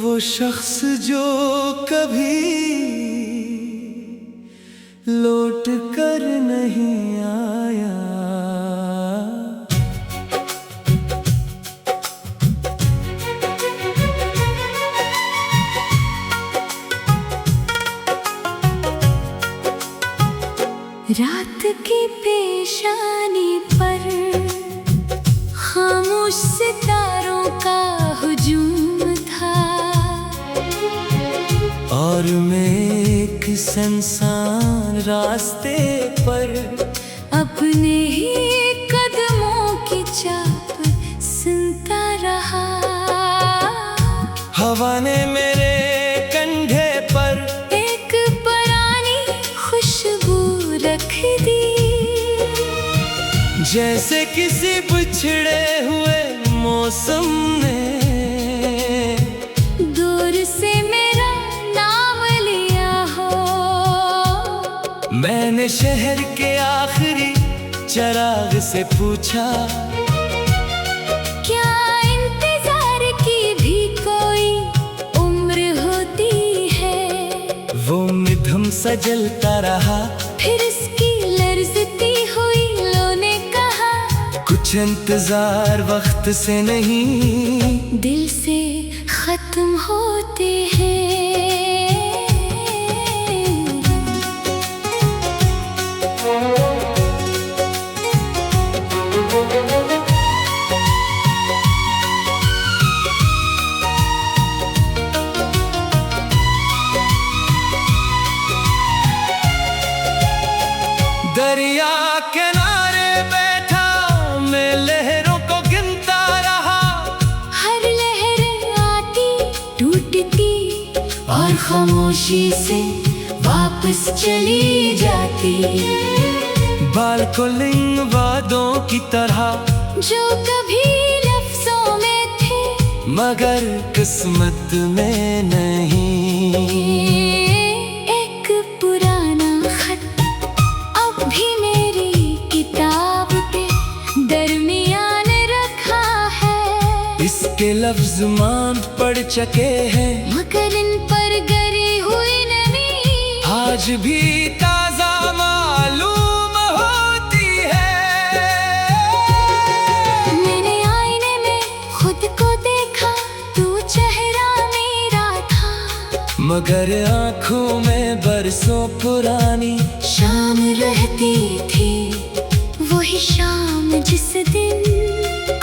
वो शख्स जो कभी लौट कर नहीं आया। रात की पेशानी पर खामोश सितारों का हुजूम था, और मैं एक सुनसान रास्ते पर अपने ही कदमों की चाप सुनता रहा। हवा ने मेरे कंधे पर एक पुरानी खुशबू रख दी, जैसे किसी बिछड़े हुए मौसम ने दूर से मेरा नाम लिया हो। मैंने शहर के आखिरी चराग से पूछा, क्या इंतजार की भी कोई उम्र होती है? वो मिधम सा जलता रहा, फिर इसकी लर्जती हुई लो ने कहा, कुछ इंतजार वक्त से नहीं दिल से खत्म होते हैं। दरिया किनारे बैठा मैं लहरों को गिनता रहा, हर लहर आती टूटती और खामोशी से वापस चली जाती। बालकोलिंग वादों की तरह जो कभी लफ्जों में थे मगर किस्मत में नहीं। एक पुराना खत अब भी मेरी किताब पे दरमियान रखा है, इसके लफ्ज मान पड़ चुके हैं मगर इन पर गरी हुई नमी आज भी ताजा मालूम होती है। मैंने आईने में खुद को देखा, तू चेहरा मेरा था, मगर आंखों में बरसों पुरानी शाम रहती थी। वही शाम जिस दिन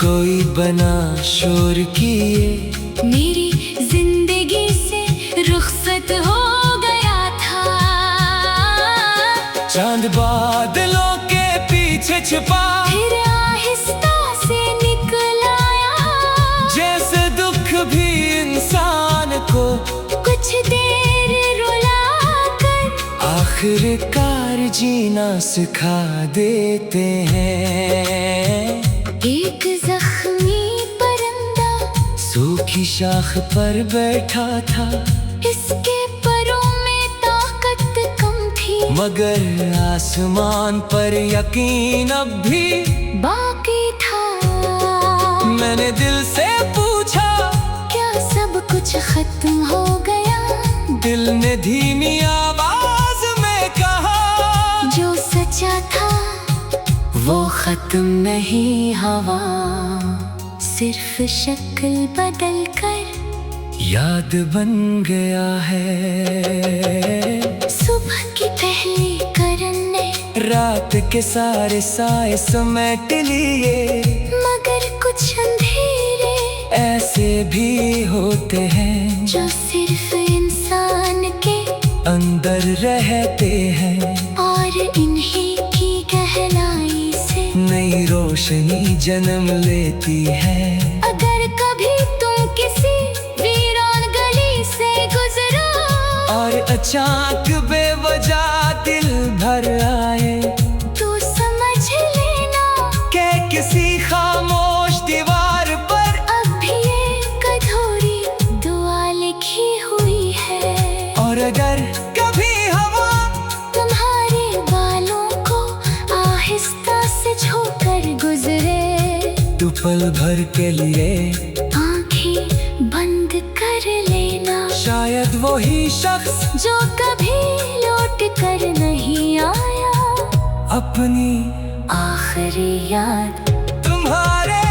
कोई बना शोर किए मेरी जिंदगी से रुखसत हो गया था। चांद बादलों के पीछे छिपा फिर आहिस्ता से निकल आया, जैसे दुख भी इंसान को कुछ देर रुला कर आखिरकार जीना सिखा देते हैं। एक जख्मी परिंदा सूखी शाख पर बैठा था, इसके परों में ताकत कम थी, मगर आसमान पर यकीन अब भी बाकी था। मैंने दिल से पूछा, क्या सब कुछ खत्म हो गया? दिल ने धीमी आवाज में कहा, जो सच्चा था वो खत्म नहीं, हवा सिर्फ शक्ल बदल कर याद बन गया है। सुबह की पहली करन ने रात के सारे साए समेट लिए, मगर कुछ अंधेरे ऐसे भी होते हैं जो सिर्फ इंसान के अंदर रहते हैं, और इन्हीं की गहराई से नई रोशनी जन्म लेती है। अगर कभी तुम किसी वीरान गली से गुजरो और अचानक बेवजह दिल भर आए, तो समझ लेना कि किसी खामोश दीवार पर अब भी एक अधूरी दुआ लिखी हुई है। और अगर कभी हवा तुम्हारे बालों को आहिस्ता से छूकर गुजरे, तो पल भर के लिए आंखें बंद कर लेना। मिला। शायद वही शख्स जो कभी लौट कर नहीं आया, अपनी आखिरी याद तुम्हारे